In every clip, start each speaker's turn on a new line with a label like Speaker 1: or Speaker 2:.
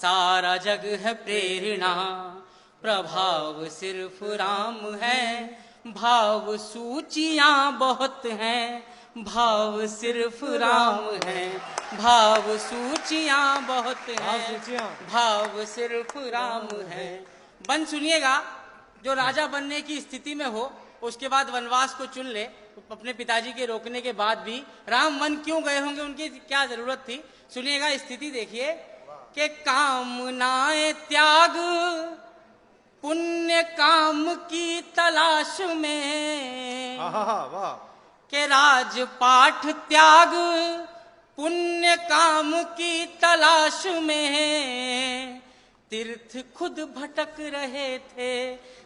Speaker 1: सारा जग है प्रेरणा, प्रभाव सिर्फ राम है, भाव सूचियां बहुत हैं, भाव सिर्फ राम है, भाव सूचियां बहुत हैं, भाव सिर्फ राम है। बन सुनिएगा, जो राजा बनने की स्थिति में हो, उसके बाद वनवास को चुन ले, अपने पिताजी के रोकने के बाद भी राम वन क्यों गए होंगे, उनकी क्या जरूरत थी, सुनिएगा स्थिति देखिए कि कामनाएं त्याग पुण्य काम की तलाश में,
Speaker 2: वाह,
Speaker 1: के राजपाठ त्याग पुण्य काम की तलाश में, तीर्थ खुद भटक रहे थे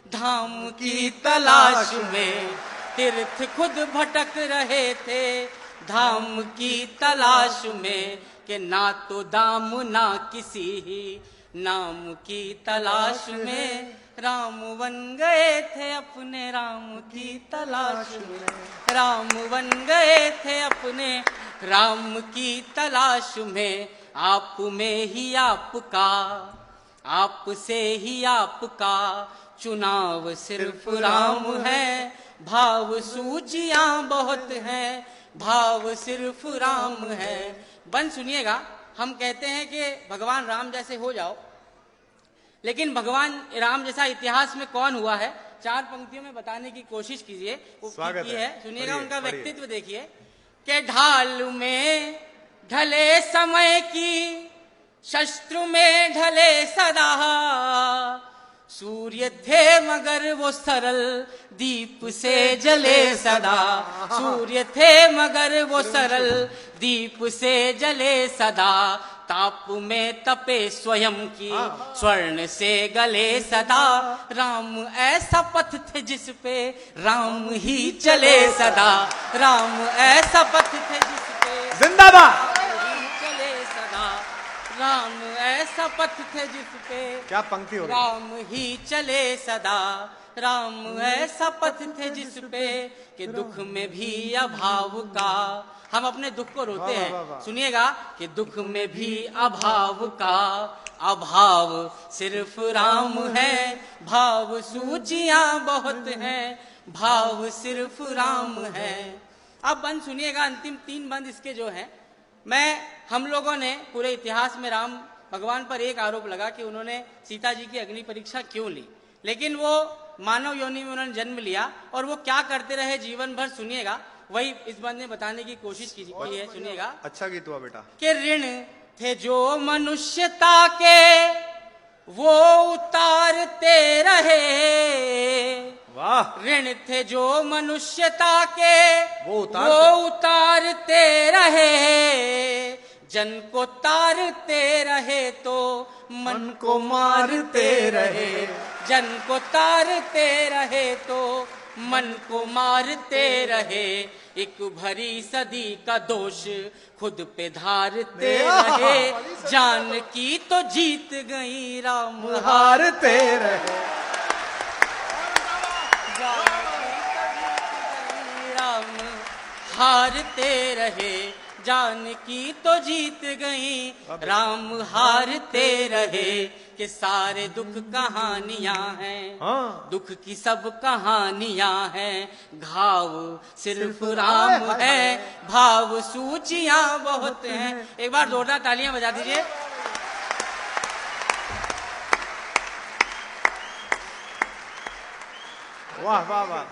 Speaker 1: धाम की तलाश में, तीर्थ खुद भटक रहे थे धाम की तलाश में, के ना तो दाम ना किसी ही नाम की तलाश में, राम बन गए थे अपने राम की तलाश में, राम बन गए थे अपने राम की तलाश में। आप में ही आपका, आप से ही आपका चुनाव सिर्फ राम है, भाव सूचियां बहुत हैं, भाव सिर्फ राम है। बन सुनिएगा, हम कहते हैं कि भगवान राम जैसे हो जाओ, लेकिन भगवान राम जैसा इतिहास में कौन हुआ है, 4 पंक्तियों में बताने की कोशिश कीजिए। वो की है, सुनिएगा उनका व्यक्तित्व देखिए कि ढाल में ढले समय की, शस्त्र में ढले सदा, सूर्य थे मगर वो सरल दीप से जले सदा, सूर्य थे मगर वो सरल दीप से जले सदा, ताप में तपे स्वयं की स्वर्ण से गले सदा, राम ऐसा पथ थे जिस पे राम ही चले सदा, राम ऐसा पथ थे जिस पे
Speaker 2: जिंदाबाद
Speaker 1: चले सदा, राम ऐसा पथ थे जिस पे
Speaker 2: क्या पंक्ति हो
Speaker 1: राम ही चले सदा, राम ऐसा पथ थे जिस पे कि दुख में भी अभाव का, हम अपने दुख को रोते हैं, सुनिएगा कि दुख में भी अभाव का अभाव सिर्फ राम है, भाव सूचियां बहुत हैं, भाव सिर्फ राम है। अब बंद सुनिएगा, अंतिम 3 बंद इसके जो हैं, हम लोगों ने पूरे इतिहास में राम भगवान पर एक आरोप लगा कि उन्होंने सीता जी की अग्नि परीक्षा क्यों ली, लेकिन वो मानव योनि में उन्होंने जन्म लिया और वो क्या करते रहे जीवन भर, सुनिएगा वही इस बंद में बताने की कोशिश की है, सुनिएगा।
Speaker 2: अच्छा गीत हुआ बेटा।
Speaker 1: कि ऋण थे जो मनुष्यता के वो उतारते रहे,
Speaker 2: वाह,
Speaker 1: ऋण थे जो मनुष्यता के वो उतारते रहे, जन को तारते रहे तो मन को मारते रहे, जन को तारते रहे तो मन को मारते रहे, एक भरी सदी का दोष खुद पे धारते रहे, जान की तो जीत गई राम
Speaker 2: हारते रहे,
Speaker 1: जान की तो जीत गई राम हारते रहे, जान की तो जीत गई राम हारते रहे, कि सारे दुख कहानियां हैं, दुख की सब कहानियां हैं, घाव सिर्फ राम है, भाव सूचियां बहुत हैं। एक बार जोरदार तालियां बजा दीजिए।
Speaker 2: वाह वाह वाह।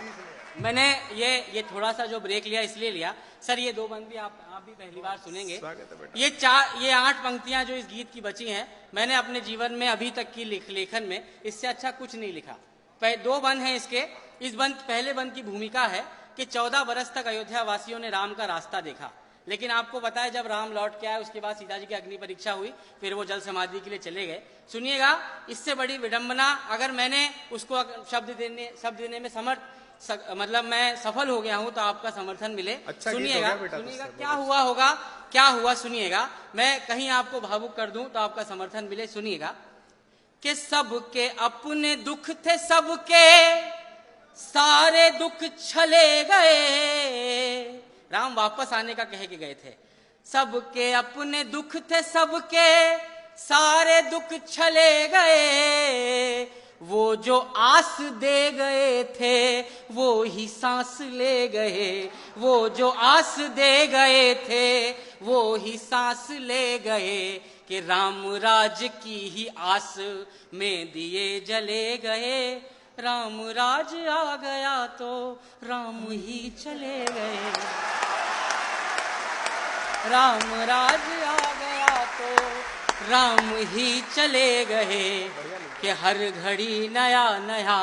Speaker 1: मैंने ये थोड़ा सा जो ब्रेक लिया इसलिए लिया सर, ये 2 बंद भी आप भी पहली बार सुनेंगे। ये 8 पंक्तियां जो इस गीत की बची हैं, मैंने अपने जीवन में अभी तक की लेखन में इससे अच्छा कुछ नहीं लिखा। 2 बंद हैं इसके। इस पहले बंद की भूमिका है कि 14 बरस तक अयोध्या वासियों ने राम का रास्ता देखा, लेकिन आपको पता है जब राम लौट के आए उसके बाद सीता जी की अग्नि परीक्षा हुई, फिर वो जल समाधि के लिए चले गए। सुनिएगा, इससे बड़ी विडंबना, अगर मैंने उसको शब्द देने में मतलब मैं सफल हो गया हूं तो आपका समर्थन मिले।
Speaker 2: अच्छा,
Speaker 1: सुनिएगा क्या हुआ होगा, क्या हुआ सुनिएगा, मैं कहीं आपको भावुक कर दूं तो आपका समर्थन मिले। सुनिएगा कि सबके अपने दुख थे, सबके सारे दुख छले गए, राम वापस आने का कह के गए थे। सबके अपने दुख थे, सबके सारे दुख छले गए, वो जो आस दे गए थे वो ही सांस ले गए, वो जो आस दे गए थे वो ही सांस ले गए, कि राम राज की ही आस में दिए जले गए, राम राज आ गया तो राम ही चले गए, राम राज आ गया तो राम ही चले गए, कि हर घड़ी नया नया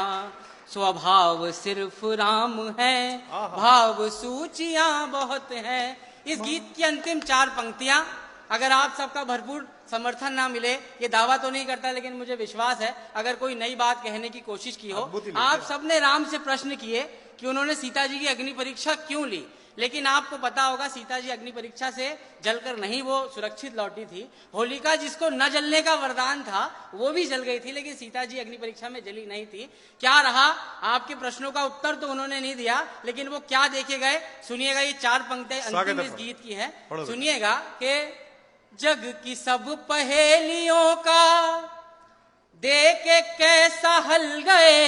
Speaker 1: स्वभाव सिर्फ राम है, भाव सूचियां बहुत हैं। इस गीत की अंतिम 4 पंक्तियां, अगर आप सबका भरपूर समर्थन ना मिले, ये दावा तो नहीं करता लेकिन मुझे विश्वास है, अगर कोई नई बात कहने की कोशिश की हो, आप सबने राम से प्रश्न किए कि उन्होंने सीता जी की अग्नि परीक्षा क्यों ली, लेकिन आपको पता होगा सीता जी अग्नि परीक्षा से जलकर नहीं वो सुरक्षित लौटी थी। होलिका जिसको न जलने का वरदान था वो भी जल गई थी, लेकिन सीता जी अग्नि परीक्षा में जली नहीं थी। क्या रहा, आपके प्रश्नों का उत्तर तो उन्होंने नहीं दिया, लेकिन वो क्या देखे गए सुनिएगा। ये 4 पंक्तियां अंतिम इस गीत की है, सुनिएगा कि जग की सब पहेलियों का देख के कैसा हल गए,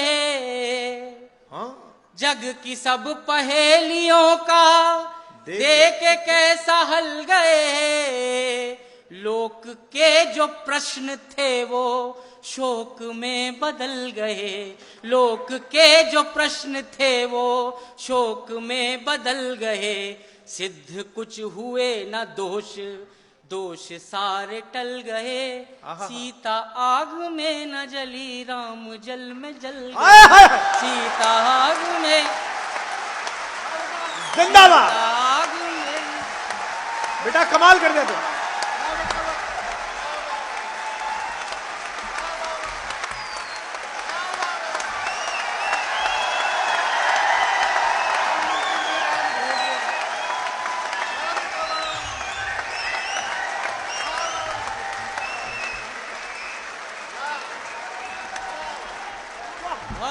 Speaker 1: जग की सब पहेलियों का देख के कैसा हल गए, लोक के जो प्रश्न थे वो शोक में बदल गए, लोक के जो प्रश्न थे वो शोक में बदल गए, सिद्ध कुछ हुए न दोष, दोष सारे टल गए, सीता आग में न जली राम जल में जल गए, सीता आग में
Speaker 2: जिंदाबाद,
Speaker 1: आग में।
Speaker 2: बेटा कमाल कर दिया तू।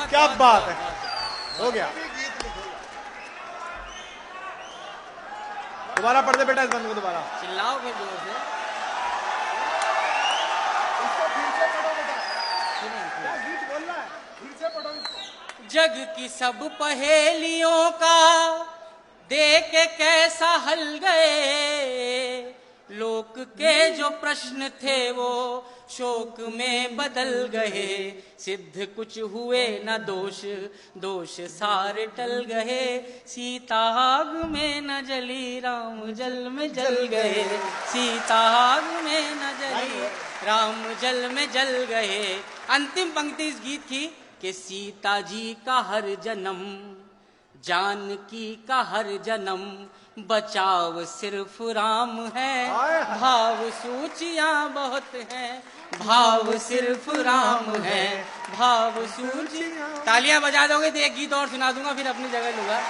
Speaker 2: क्या बात है, हो गया। दोबारा पढ़ दे बेटा इस बंद को, दोबारा
Speaker 1: चिल्लाओ फिर जोर से। जग की सब पहेलियों का देख के कैसा हल गए, लोक के जो प्रश्न थे वो शोक में बदल गए, सिद्ध कुछ हुए न दोष, दोष सारे टल गए, सीता आग में न जली राम जल में जल गए, सीता आग में न जली राम जल में जल गए। अंतिम पंक्ति इस गीत की कि सीता जी का हर जन्म, जानकी का हर जन्म, बचाव सिर्फ राम है, भाव सूचियां बहुत हैं, भाव सिर्फ राम है, भाव सूचियां। तालियां बजा दोगे तो एक गीत और सुना दूंगा, फिर अपनी जगह लूंगा।